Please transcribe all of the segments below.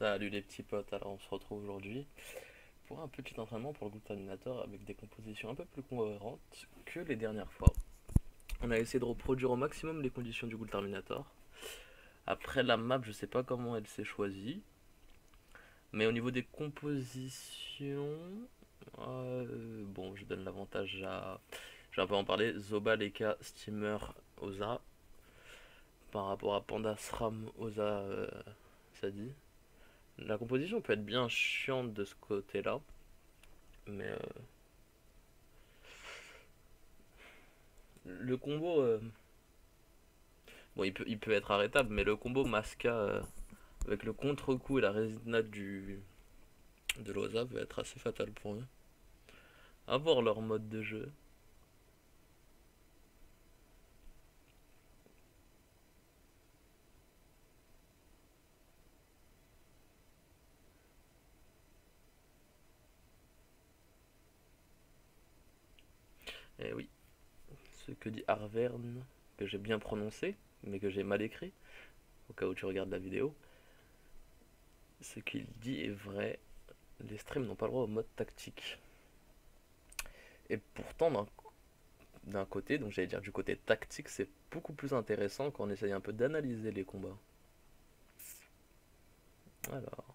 Salut les petits potes, alors on se retrouve aujourd'hui pour un petit entraînement pour le groupe Terminator avec des compositions un peu plus cohérentes que les dernières fois. On a essayé de reproduire au maximum les conditions du groupe Terminator. Après la map, je sais pas comment elle s'est choisie, mais au niveau des compositions, bon, je donne l'avantage à, je vais un peu en parler, Zoba, Leka, Steamer, Oza, par rapport à Panda, SRAM, Oza, Sadi. La composition peut être bien chiante de ce côté-là, mais le combo, bon, il peut être arrêtable, mais le combo Masca avec le contre-coup et la résinade de Loza va être assez fatal pour eux. À voir leur mode de jeu. Et oui, ce que dit Arverne, que j'ai bien prononcé, mais que j'ai mal écrit, au cas où tu regardes la vidéo, ce qu'il dit est vrai. Les streams n'ont pas le droit au mode tactique. Et pourtant, d'un côté, donc j'allais dire du côté tactique, c'est beaucoup plus intéressant quand on essaye un peu d'analyser les combats. Alors,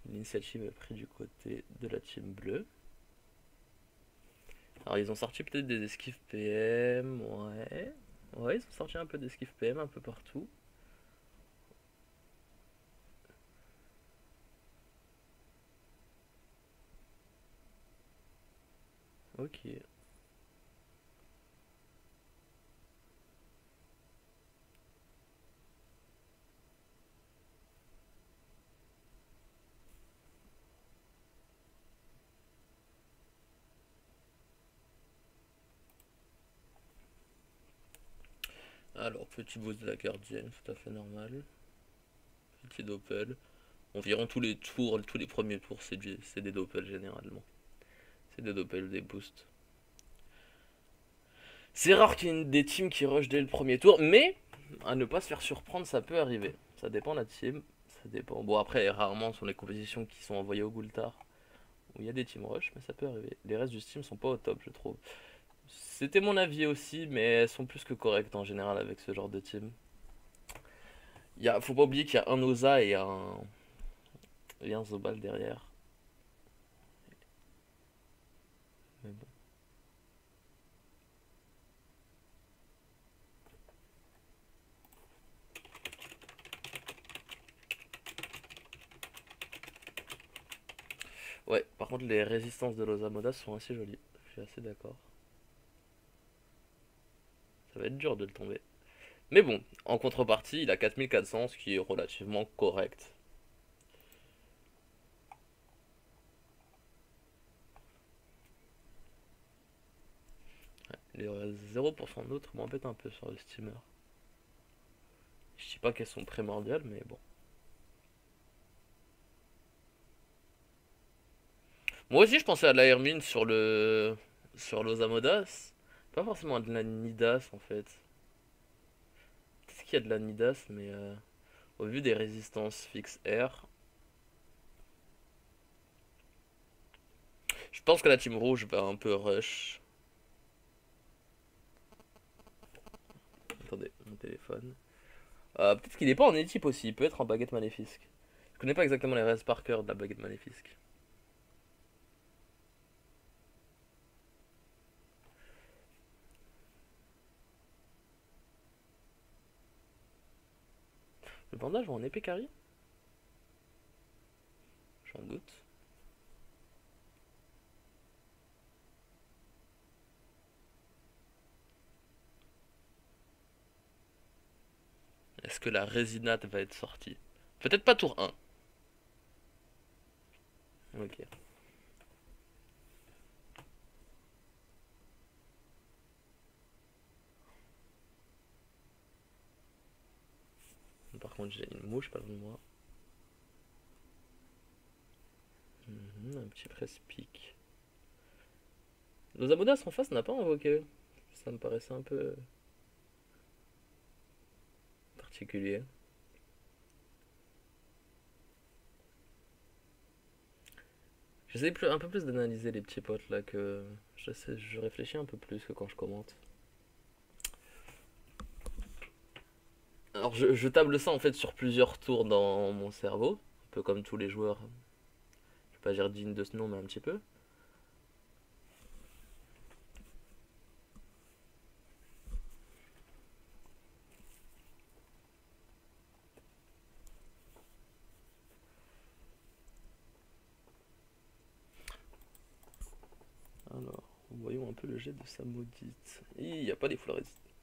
l'initiative est prise du côté de la team bleue. Alors ils ont sorti peut-être des esquives PM, ouais. Ouais, ils ont sorti un peu d'esquives PM un peu partout. Ok. Alors, petit boost de la gardienne, tout à fait normal. Petit doppel. Environ tous les tours, tous les premiers tours, c'est des doppels généralement. C'est des doppels, des boosts. C'est rare qu'il y ait des teams qui rush dès le premier tour, mais à ne pas se faire surprendre, ça peut arriver. Ça dépend de la team. Ça dépend. Bon, après, rarement sont les compétitions qui sont envoyées au Gultar où il y a des team rush, mais ça peut arriver. Les restes du team sont pas au top, je trouve. C'était mon avis aussi, mais elles sont plus que correctes en général avec ce genre de team. Faut pas oublier qu'il y a un Oza et un Zobal derrière. Mais bon. Ouais, par contre, les résistances de l'Oza Moda sont assez jolies. Je suis assez d'accord. Ça va être dur de le tomber. Mais bon, en contrepartie, il a 4400, ce qui est relativement correct. Les 0% d'autres m'embêtent un peu sur le steamer. Je dis pas qu'elles sont primordiales, mais bon. Moi aussi, je pensais à de la Hermine sur l'Ozamodas. Pas forcément à de la Nidas en fait. Peut-être qu'il y a de la Nidas, mais au vu des résistances fixe R, je pense que la team rouge va un peu rush. Attendez, mon téléphone. Peut-être qu'il est pas en équipe aussi, il peut être en baguette maléfique. Je connais pas exactement les restes par cœur de la baguette maléfique. Le bandage va en épée carry. J'en doute. Est-ce que la résinate va être sortie? Peut-être pas tour 1. Ok. Par contre, j'ai une mouche pas loin de moi. Un petit presse-pique. Nos Amodas en face n'a pas invoqué. Ça me paraissait un peu particulier. J'essaie un peu plus d'analyser les petits potes là que je réfléchis un peu plus que quand je commente. Alors je table ça en fait sur plusieurs tours dans mon cerveau, un peu comme tous les joueurs, je vais pas dire digne de ce nom mais un petit peu. Alors, voyons un peu le jet de sa maudite. Il n'y a pas des full resist.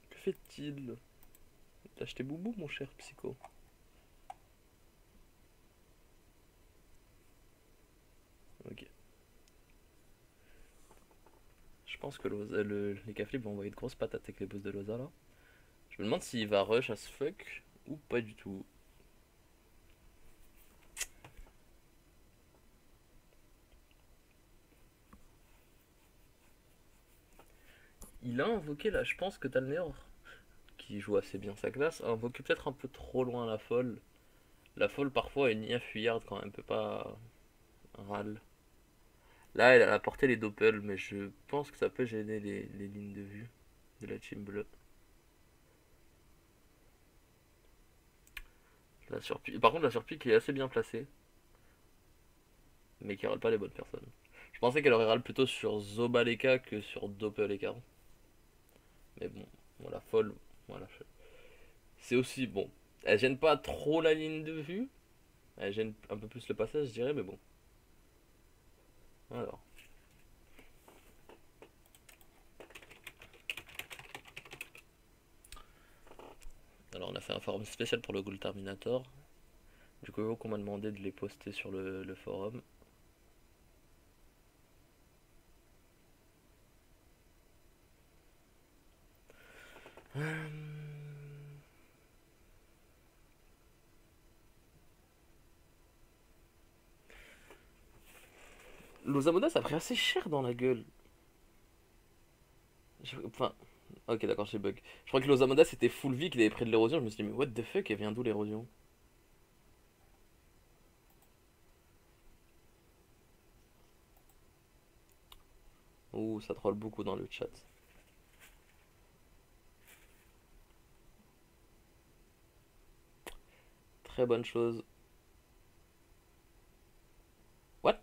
Que fait-il? T'as acheté Boubou mon cher psycho? Ok. Je pense que les Caflips vont envoyer de grosses patates avec les boss de Loza là. Je me demande s'il va rush as fuck ou pas du tout. Il a invoqué là, je pense que Talneor, qui joue assez bien sa classe, a invoqué peut-être un peu trop loin la folle. La folle parfois est Nia fuyarde quand elle peut pas râle. Là elle a porté les doppels, mais je pense que ça peut gêner les lignes de vue de la team bleue. Par contre la surpique est assez bien placée, mais qui râle pas les bonnes personnes. Je pensais qu'elle aurait râle plutôt sur Zobaleka que sur Doppeleka. Mais bon, voilà, folle. Voilà. C'est aussi bon. Elle gêne pas trop la ligne de vue. Elle gêne un peu plus le passage, je dirais, mais bon. Alors. Alors, on a fait un forum spécial pour le Ghoul Terminator. Du coup, on m'a demandé de les poster sur le forum. L'Osamodas a pris assez cher dans la gueule. Enfin, ok, d'accord, j'ai bug. Je crois que l'Osamodas était full vie, qu'il avait pris de l'érosion. Je me suis dit, mais what the fuck, elle vient d'où l'érosion? Ouh, ça troll beaucoup dans le chat. Très bonne chose. What?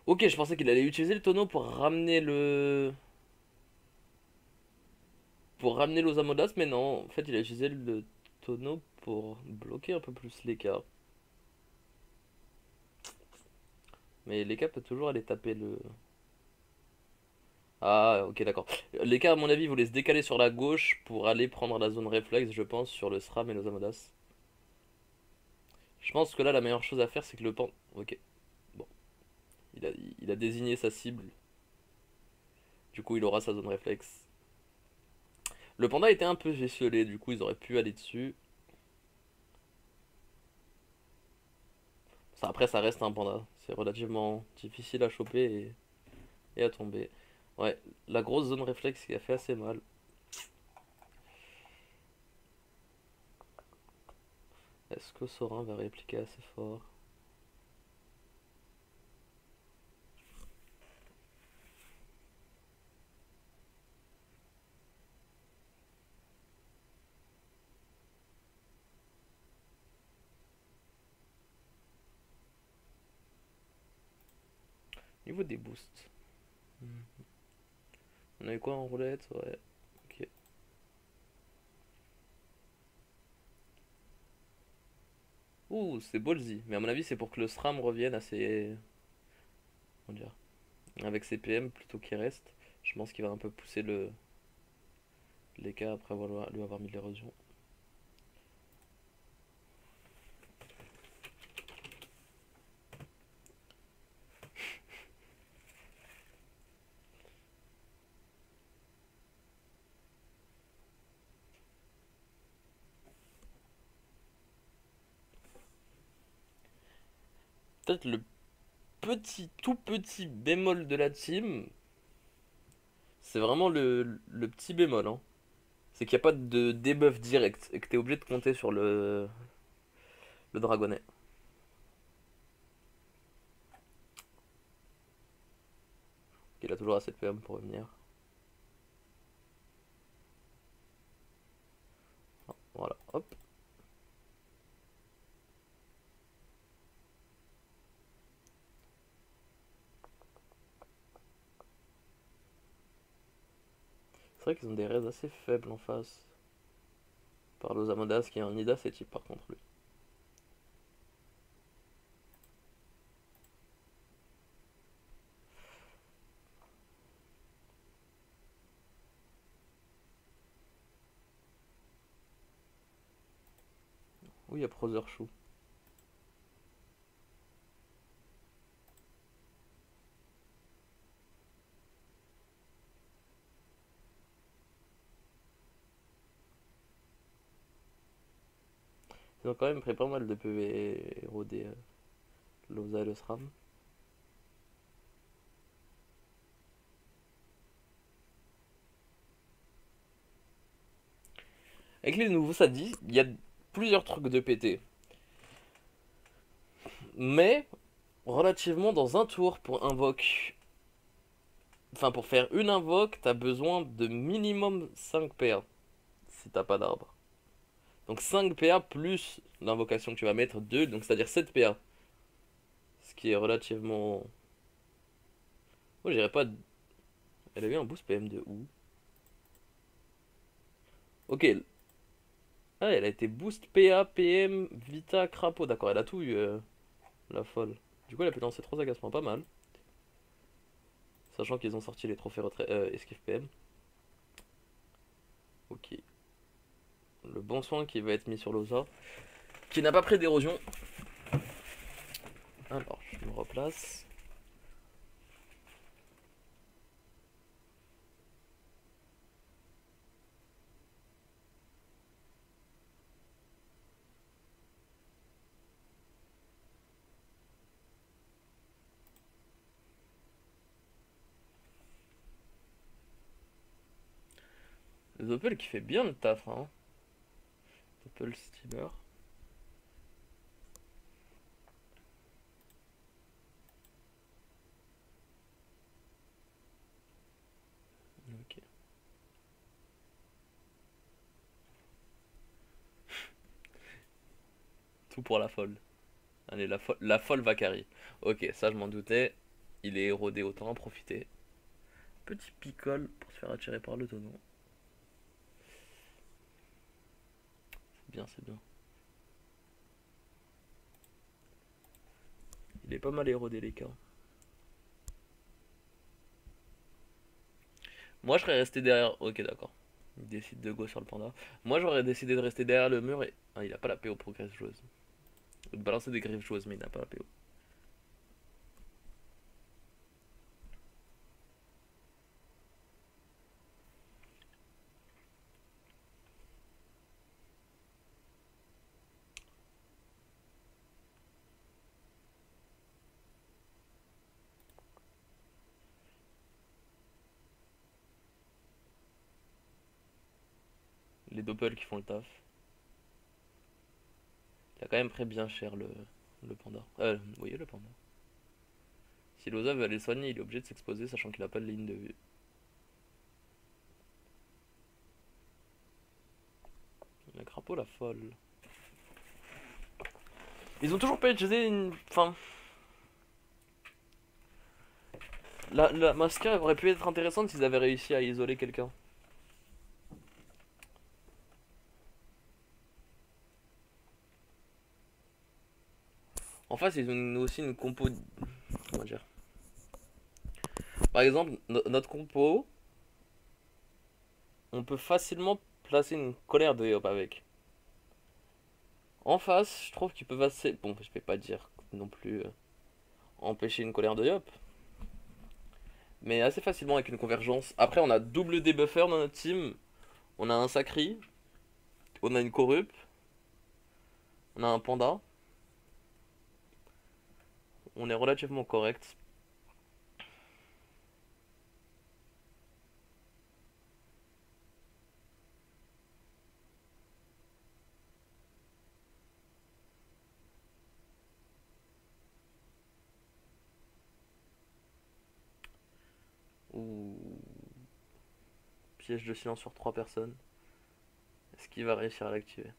Ok, je pensais qu'il allait utiliser le tonneau pour ramener l'Osamodas, mais non, en fait, il a utilisé le tonneau pour bloquer un peu plus l'écart. Mais l'écart peut toujours aller taper le. Ah, ok, d'accord. L'écart, à mon avis, voulait se décaler sur la gauche pour aller prendre la zone réflexe, je pense, sur le SRAM et l'Osamodas. Je pense que là, la meilleure chose à faire, c'est que le pan. Ok, bon. Il a, il a désigné sa cible. Du coup, il aura sa zone réflexe. Le panda était un peu gestionné, du coup, ils auraient pu aller dessus. Après, ça reste un panda. C'est relativement difficile à choper et à tomber. Ouais, la grosse zone réflexe qui a fait assez mal. Est-ce que Sorin va répliquer assez fort? Niveau des boosts. On a eu quoi en roulette? Ouais, ok. Ouh, c'est ballsy. Mais à mon avis, c'est pour que le SRAM revienne à ses. Comment dire? Avec ses PM plutôt qu'il reste. Je pense qu'il va un peu pousser les cas après lui avoir mis de l'érosion. Peut-être le tout petit bémol de la team, c'est vraiment le petit bémol, hein. C'est qu'il n'y a pas de debuff direct et que tu es obligé de compter sur le dragonnet. Il a toujours assez de PM pour revenir. Voilà, hop. C'est vrai qu'ils ont des raids assez faibles en face. Par Amodas qui est un Nida, c'est type par contre lui. Oui, il y a Brother Chou. Ils ont quand même pris pas mal de PV érodés, Loza et le SRAM. Avec les nouveaux sadis, il y a plusieurs trucs de pété. Mais, relativement dans un tour pour invoque. Enfin, pour faire une invoque, t'as besoin de minimum 5 PA. Si t'as pas d'arbre. Donc 5 PA plus l'invocation que tu vas mettre 2, donc c'est-à-dire 7 PA. Ce qui est relativement. Moi, j'irais pas. Elle a eu un boost PM de où? Ok. Ah, elle a été boost PA, PM, Vita, Crapaud. D'accord, elle a tout eu, la folle. Du coup, elle a pu lancer 3 agacements, pas mal. Sachant qu'ils ont sorti les trophées esquive PM. Ok. Le bon soin qui va être mis sur Loza. Qui n'a pas pris d'érosion. Alors, je me replace. Le Doppel qui fait bien le taf, hein. Doppel Stealer. Ok. Tout pour la folle. Allez, la folle va carry. Ok, ça je m'en doutais. Il est érodé, autant en profiter. Petit picole pour se faire attirer par le tonneau. C'est bien, c'est bien. Il est pas mal érodé les cas. Moi je serais resté derrière. Ok, d'accord. Il décide de go sur le panda. Moi j'aurais décidé de rester derrière le mur et. Ah, il a pas la PO pour griffe joueuse. De balancer des griffes joueuses, mais il n'a pas la PO. Les doppels qui font le taf. Il a quand même pris bien cher le panda. Vous voyez le panda. Si Loza veut aller soigner, il est obligé de s'exposer, sachant qu'il a pas de ligne de vue. La crapaud, la folle. Ils ont toujours pas utilisé une. Enfin. La masca aurait pu être intéressante s'ils avaient réussi à isoler quelqu'un. En face, ils ont aussi une compo. Comment dire? Par exemple, notre compo, on peut facilement placer une colère de Yop avec. En face, je trouve qu'ils peuvent assez. Bon, je vais pas dire non plus empêcher une colère de Yop, mais assez facilement avec une convergence. Après, on a double debuffer dans notre team. On a un Sacri, on a une Corrup, on a un Panda. On est relativement correct. Ouh. Piège de silence sur 3 personnes. Est-ce qu'il va réussir à l'activer?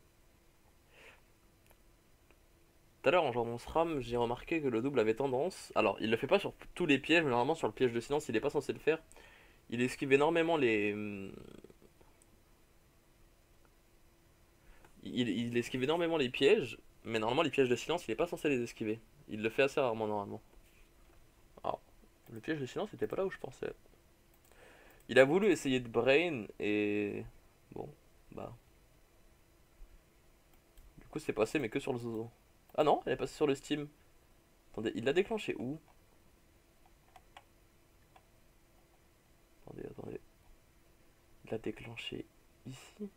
Tout à l'heure en jouant mon SRAM, j'ai remarqué que le double avait tendance. Alors, il le fait pas sur tous les pièges, mais normalement sur le piège de silence, il est pas censé le faire. Il esquive énormément les. Il esquive énormément les pièges, mais normalement les pièges de silence, il est pas censé les esquiver. Il le fait assez rarement normalement. Alors, le piège de silence était pas là où je pensais. Il a voulu essayer de brain et. Bon, bah. Du coup, c'est passé, mais que sur le Zozo. Ah non, elle est passée sur le Steam. Attendez, il l'a déclenché où? Attendez. Il l'a déclenché ici?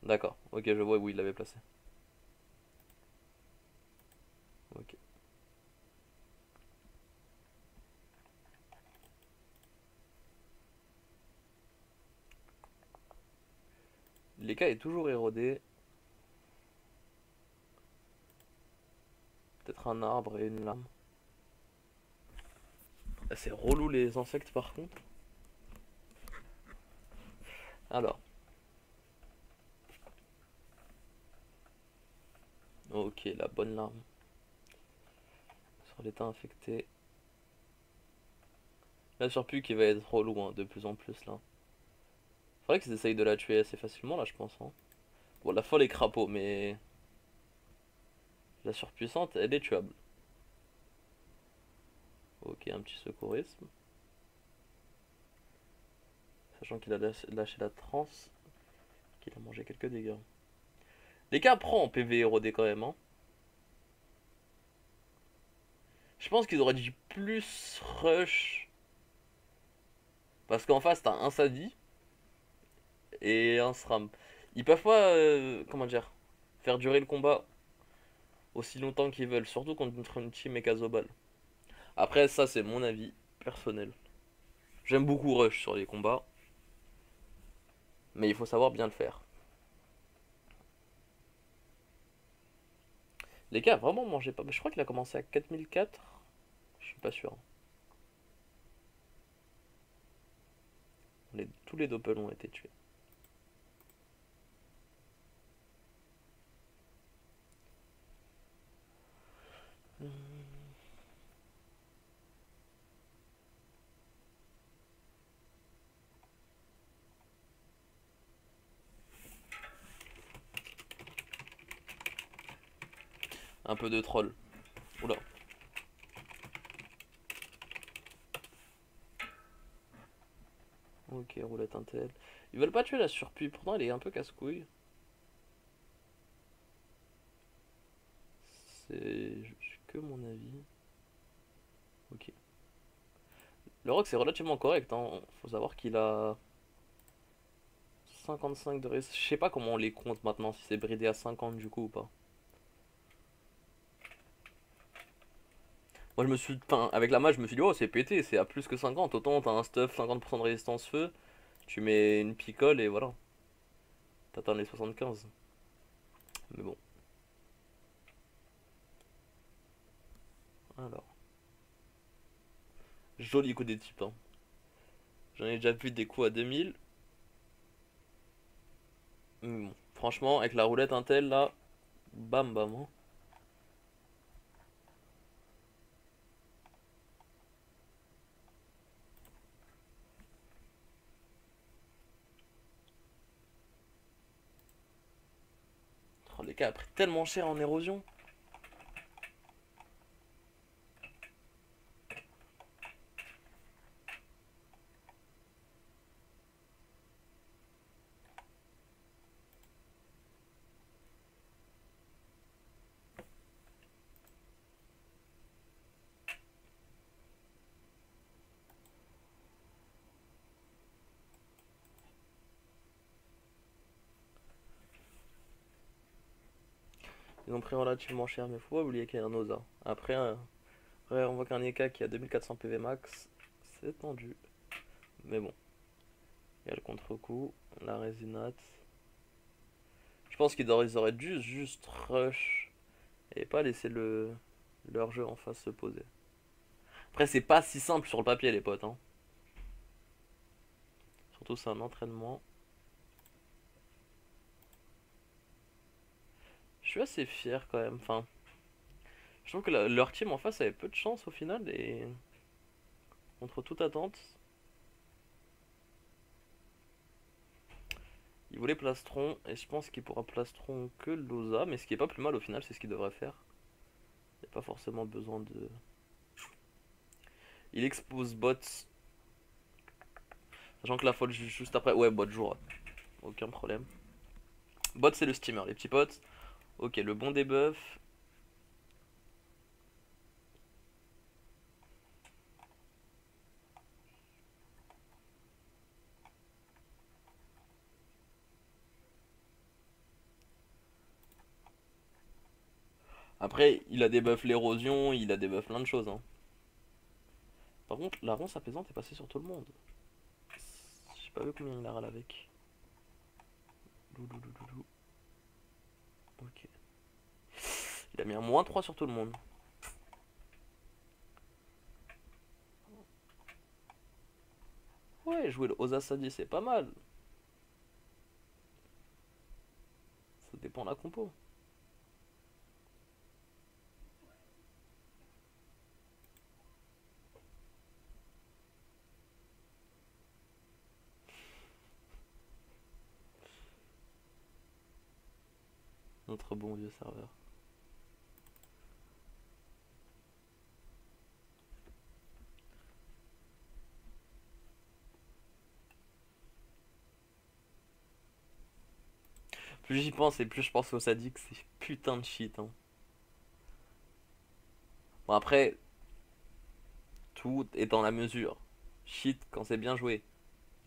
D'accord, ok, je vois où il l'avait placé. Ok. L'EK est toujours érodé. Peut-être un arbre et une lame. Ah, c'est relou les insectes par contre. Alors. Ok, la bonne larme. Sur l'état infecté. La surpu qui va être relou hein, de plus en plus là. Faudrait qu'ils essayent de la tuer assez facilement là je pense. Hein. Bon la folle est crapaud mais la surpuissante elle est tuable. Ok un petit secourisme. Sachant qu'il a lâché la transe. Qu'il a mangé quelques dégâts. Les cas prend en PV érodé quand même hein. Je pense qu'ils auraient dû plus rush. Parce qu'en face t'as un Sadi et un SRAM. Ils peuvent pas comment dire faire durer le combat aussi longtemps qu'ils veulent, surtout contre une team Ekazobal. Après, ça, c'est mon avis personnel. J'aime beaucoup Rush sur les combats, mais il faut savoir bien le faire. Les gars, vraiment mangé pas. Je crois qu'il a commencé à 4004. Je suis pas sûr. Tous les doppels ont été tués. Un peu de troll. Oula. Ok, roulette intel. Ils veulent pas tuer la surpus, pourtant elle est un peu casse-couille. C'est que mon avis. Ok. Le rock c'est relativement correct, hein. Faut savoir qu'il a 55 de risque. Je sais pas comment on les compte maintenant, si c'est bridé à 50 du coup ou pas. Moi je me suis. Enfin, avec la mage, je me suis dit, oh c'est pété, c'est à plus que 50. Autant t'as un stuff 50% de résistance feu, tu mets une picole et voilà. T'atteins les 75. Mais bon. Alors. Joli coup des types, hein. J'en ai déjà vu des coups à 2000. Mais bon. Franchement, avec la roulette Intel là, bam bam. Hein. Oh, les gars a pris tellement cher en érosion. Ils ont pris relativement cher, mais faut pas oublier qu'il y a un Osa. Après, Ouais, on voit qu'un Eka qui a 2400 PV max, c'est tendu. Mais bon, il y a le contre-coup, la résinate. Je pense qu'ils auraient dû juste rush et pas laisser leur jeu en face se poser. Après, c'est pas si simple sur le papier, les potes, hein. Surtout, c'est un entraînement. Je suis assez fier quand même. Enfin, je trouve que leur team en face avait peu de chance au final et contre toute attente. Il voulait Plastron et je pense qu'il pourra Plastron que Loza, mais ce qui est pas plus mal au final, c'est ce qu'il devrait faire. Il n'y a pas forcément besoin de. Il expose bots. Sachant que la folle juste après. Ouais, bot jouera. Aucun problème. Bot, c'est le steamer, les petits potes. Ok, le bon debuff. Après, il a debuff l'érosion, il a debuff plein de choses, hein. Par contre, la ronce apaisante est passée sur tout le monde. J'ai pas vu combien il a râle avec. Louloulouloulou. Ok. Il a mis un -3 sur tout le monde. Ouais, jouer le Osasadi, c'est pas mal. Ça dépend de la compo. Notre bon vieux serveur. Plus j'y pense et plus je pense au Sadik, c'est putain de shit, hein. Bon, après, tout est dans la mesure. Shit quand c'est bien joué.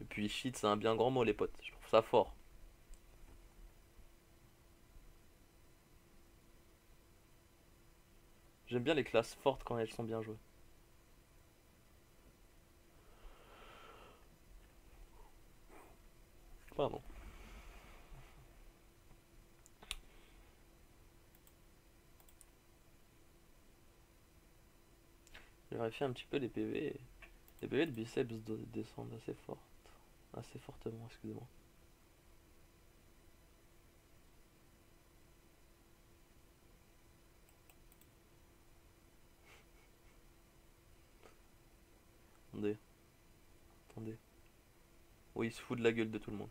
Et puis shit, c'est un bien grand mot, les potes. Je trouve ça fort. J'aime bien les classes fortes quand elles sont bien jouées. Pardon. J'ai vérifié un petit peu les PV. Les PV de biceps descendent assez fort. Assez fortement, excusez-moi. Attendez, attendez. Oui, il se fout de la gueule de tout le monde.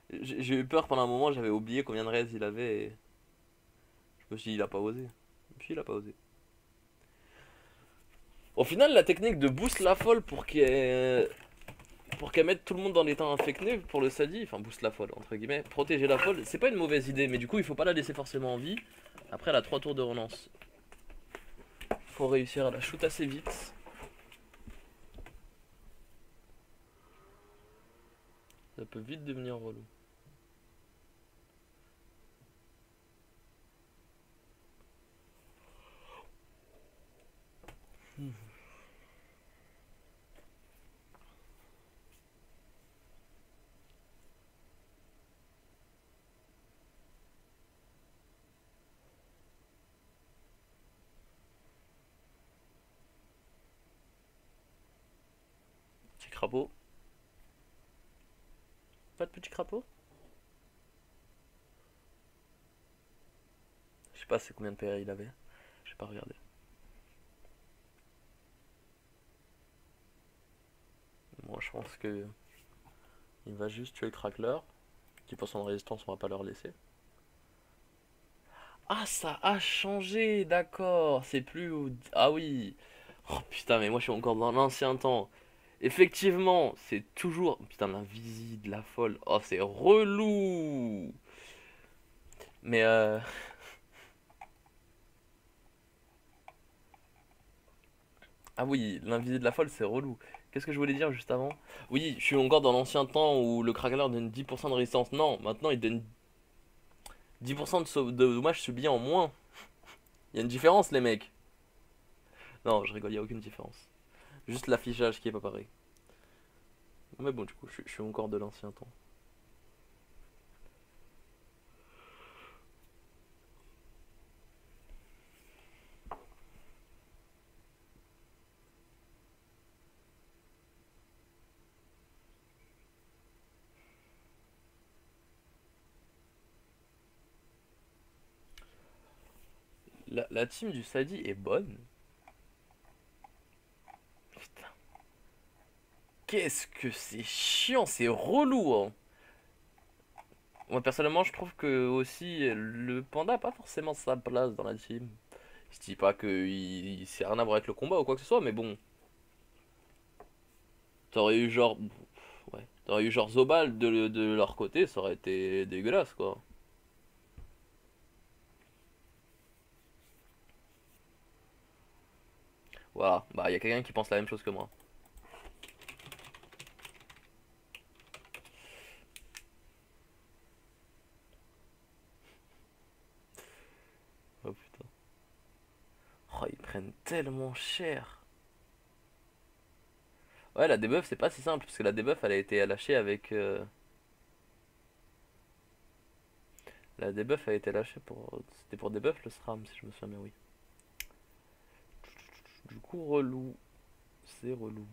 J'ai eu peur pendant un moment, j'avais oublié combien de raids il avait et je me suis dit il a pas osé. Et puis il a pas osé. Au final, la technique de boost la folle pour qu'elle mette tout le monde dans l'état infecté pour le sadi, enfin boost la folle entre guillemets, protéger la folle, c'est pas une mauvaise idée, mais du coup il faut pas la laisser forcément en vie. Après elle a 3 tours de relance. Faut réussir à la shoot assez vite. Ça peut vite devenir relou. Petit crapaud. Pas de petit crapaud? Je sais pas c'est combien de PA il avait. J'ai pas regardé. Moi je pense que il va juste tuer le crackler. 10% de résistance on va pas leur laisser. Ah ça a changé, d'accord. C'est plus... Ah oui. Oh putain mais moi je suis encore dans l'ancien temps. Effectivement, c'est toujours... Putain l'invisible, la folle. Oh c'est relou. Mais Ah oui, l'invisible de la folle c'est relou. Qu'est-ce que je voulais dire juste avant? Oui, je suis encore dans l'ancien temps où le crackler donne 10% de résistance. Non, maintenant il donne 10% de dommages subis en moins. y a une différence, les mecs. Non, je rigole, y a aucune différence. Juste l'affichage qui est pas pareil. Mais bon, du coup, je suis encore de l'ancien temps. La team du Sadi est bonne. Putain, qu'est-ce que c'est chiant, c'est relou, hein. Moi, personnellement, je trouve que aussi le panda a pas forcément sa place dans la team. Je dis pas qu'il sait rien à voir avec le combat ou quoi que ce soit, mais bon. T'aurais eu genre. Ouais. T'aurais eu genre Zobal de leur côté, ça aurait été dégueulasse, quoi. Voilà. Bah, y a quelqu'un qui pense la même chose que moi. Oh putain. Oh, ils prennent tellement cher. Ouais, la debuff, c'est pas si simple, parce que la debuff, elle a été lâchée avec. La debuff a été lâchée pour. C'était pour debuff le SRAM, si je me souviens bien, oui. Du coup, relou. C'est relou.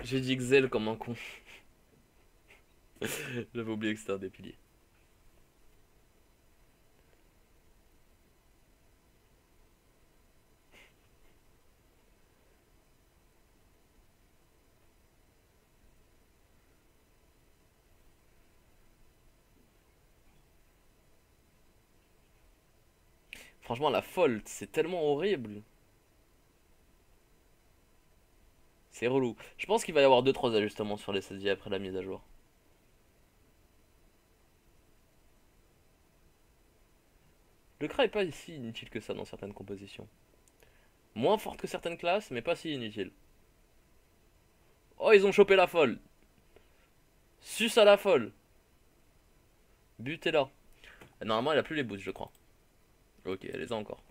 J'ai dit Xel comme un con. J'avais oublié que c'était un des piliers. Franchement, la fold, c'est tellement horrible. C'est relou. Je pense qu'il va y avoir deux trois ajustements sur les SSD après la mise à jour. Le Kra est pas si inutile que ça dans certaines compositions. Moins forte que certaines classes, mais pas si inutile. Oh, ils ont chopé la folle. Sus à la folle. Butez là. Normalement, elle a plus les boosts, je crois. Ok, elle les a encore.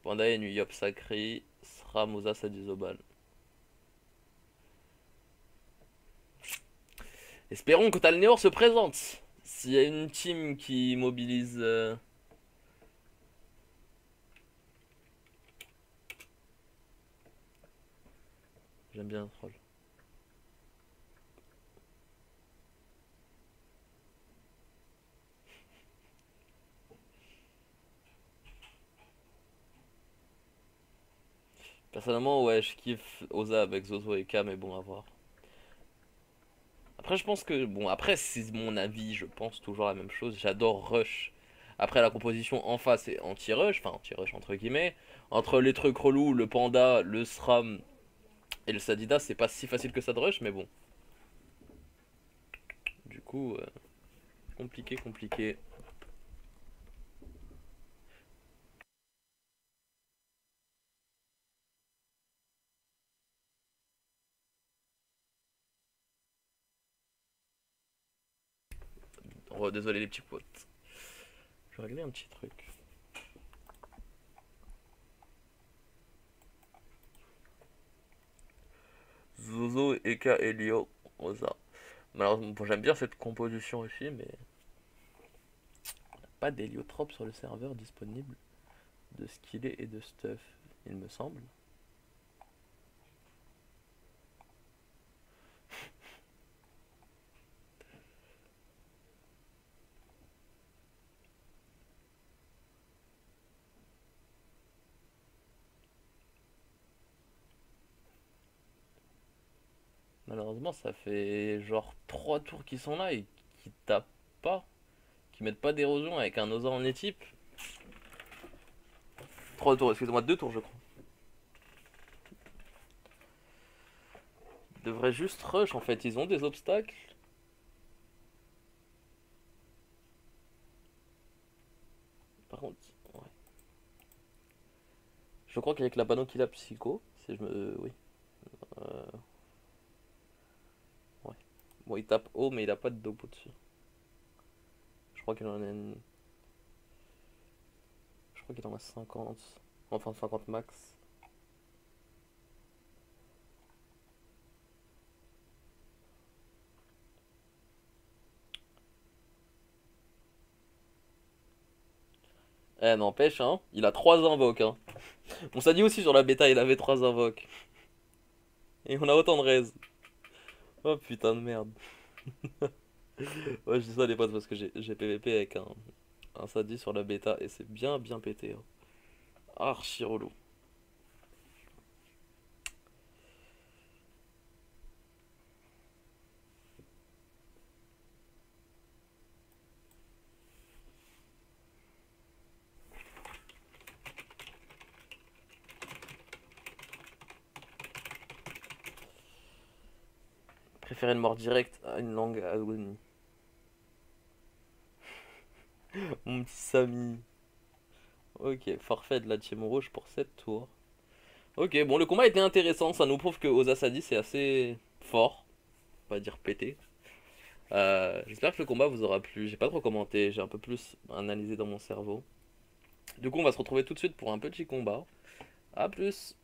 Panda et Yop sacré. Sramosa Sadizobal. Espérons que Talneor se présente. S'il y a une team qui mobilise. J'aime bien le troll. Personnellement, ouais, je kiffe Oza avec Zozo et K, mais bon, à voir. Après, je pense que, bon, après, c'est mon avis, je pense toujours la même chose. J'adore Rush. Après, la composition en face est anti-rush, enfin anti-rush entre guillemets. Entre les trucs relous, le panda, le SRAM et le Sadida, c'est pas si facile que ça de rush, mais bon. Du coup, compliqué, compliqué. Oh, désolé les petits potes. Je vais régler un petit truc. Zozo, Eka, Elio, Oza. Malheureusement, bon, j'aime bien cette composition aussi, mais pas d'héliotrope sur le serveur disponible de skillet et de stuff, il me semble. Malheureusement, ça fait genre 3 tours qui sont là et qui tapent pas, qui mettent pas d'érosion avec un Oza en équipe. 3 tours, excusez-moi, 2 tours je crois. Ils devraient juste rush en fait, ils ont des obstacles. Par contre, ouais. Je crois qu'avec la panneau qu'il a psycho, si je me. Oui. Euh, ouais. Bon, il tape haut, mais il a pas de dopo dessus. Je crois qu'il en a une. Je crois qu'il en a 50. Enfin, 50 max. Eh, n'empêche, hein, il a 3 invoques, hein. On s'est dit aussi sur la bêta, il avait 3 invoques. Et on a autant de raise. Oh putain de merde. Ouais, je dis ça des potes parce que j'ai PVP avec un Sadi sur la bêta et c'est bien bien pété, hein. Archi relou. Préférer une mort directe à une longue agonie. Mon petit Samy. Ok, forfait de la team rouge pour 7 tours. Ok, bon, le combat était intéressant. Ça nous prouve que Oza Sadi c'est assez fort. On va dire pété. J'espère que le combat vous aura plu. J'ai pas trop commenté, j'ai un peu plus analysé dans mon cerveau. Du coup, on va se retrouver tout de suite pour un petit combat. A plus!